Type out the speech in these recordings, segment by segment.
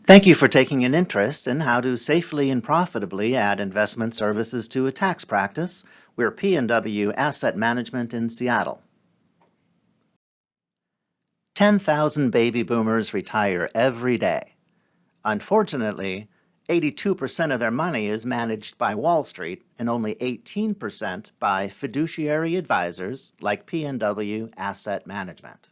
Thank you for taking an interest in how to safely and profitably add investment services to a tax practice. We're P&W Asset Management in Seattle. 10,000 baby boomers retire every day. Unfortunately, 82% of their money is managed by Wall Street and only 18% by fiduciary advisors like P&W Asset Management.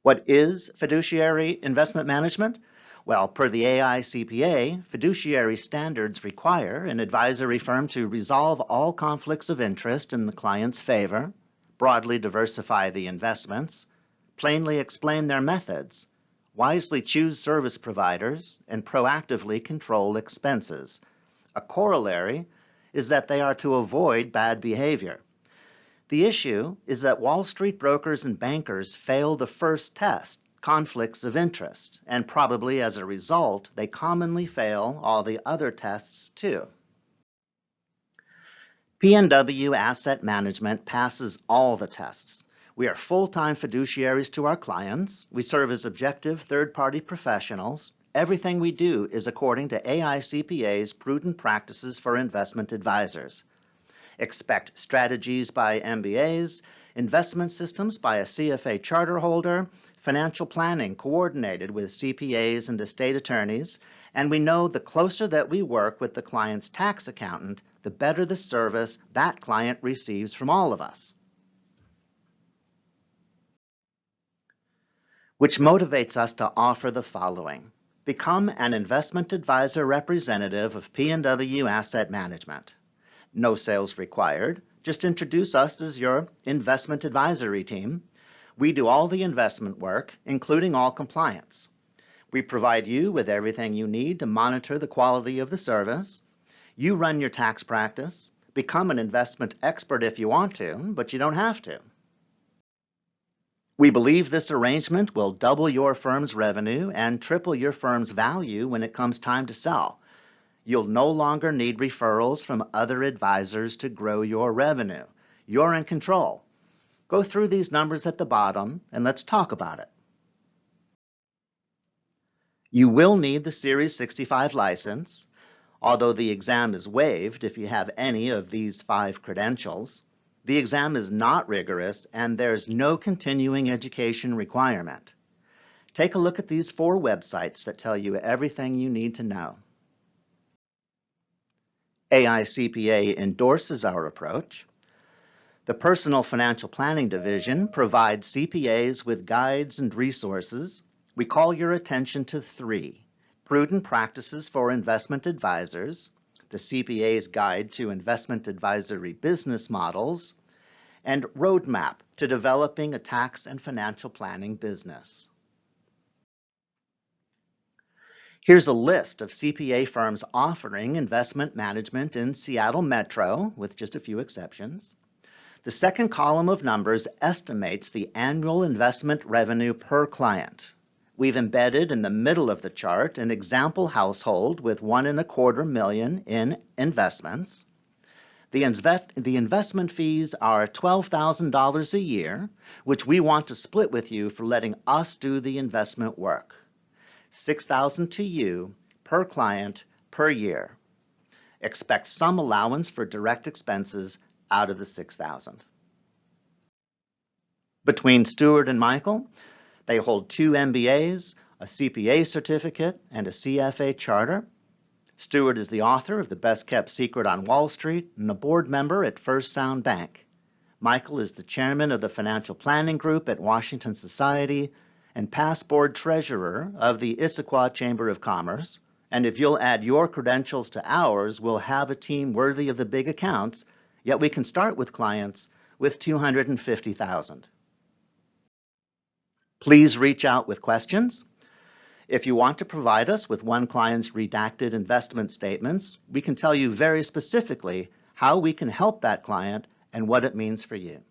What is fiduciary investment management? Well, per the AICPA, fiduciary standards require an advisory firm to resolve all conflicts of interest in the client's favor, broadly diversify the investments, plainly explain their methods, wisely choose service providers, and proactively control expenses. A corollary is that they are to avoid bad behavior. The issue is that Wall Street brokers and bankers fail the first test, conflicts of interest, and probably as a result, they commonly fail all the other tests too. P&W Asset Management passes all the tests. We are full-time fiduciaries to our clients. We serve as objective third-party professionals. Everything we do is according to AICPA's prudent practices for investment advisors. Expect strategies by MBAs, investment systems by a CFA charter holder, financial planning coordinated with CPAs and estate attorneys, and we know the closer that we work with the client's tax accountant, the better the service that client receives from all of us. Which motivates us to offer the following. Become an investment advisor representative of P&W Asset Management. No sales required. Just introduce us as your investment advisory team. We do all the investment work, including all compliance. We provide you with everything you need to monitor the quality of the service. You run your tax practice. Become an investment expert if you want to, but you don't have to. We believe this arrangement will double your firm's revenue and triple your firm's value when it comes time to sell. You'll no longer need referrals from other advisors to grow your revenue. You're in control. Go through these numbers at the bottom and let's talk about it. You will need the Series 65 license, although the exam is waived if you have any of these 5 credentials. The exam is not rigorous and there's no continuing education requirement. Take a look at these 4 websites that tell you everything you need to know. AICPA endorses our approach. The Personal Financial Planning Division provides CPAs with guides and resources. We call your attention to 3: Prudent Practices for Investment Advisors, the CPA's Guide to Investment Advisory Business Models, and Roadmap to Developing a Tax and Financial Planning Business. Here's a list of CPA firms offering investment management in Seattle Metro, with just a few exceptions. The second column of numbers estimates the annual investment revenue per client. We've embedded in the middle of the chart an example household with $1.25 million in investments. The investment fees are $12,000 a year, which we want to split with you for letting us do the investment work. $6,000 to you per client per year. Expect some allowance for direct expenses out of the $6,000. Between Stuart and Michael, they hold 2 MBAs, a CPA certificate, and a CFA charter. Stuart is the author of The Best Kept Secret on Wall Street and a board member at First Sound Bank. Michael is the chairman of the Financial Planning Group at Washington Society and past board treasurer of the Issaquah Chamber of Commerce. And if you'll add your credentials to ours, we'll have a team worthy of the big accounts, yet we can start with clients with $250,000. Please reach out with questions. If you want to provide us with one client's redacted investment statements, we can tell you very specifically how we can help that client and what it means for you.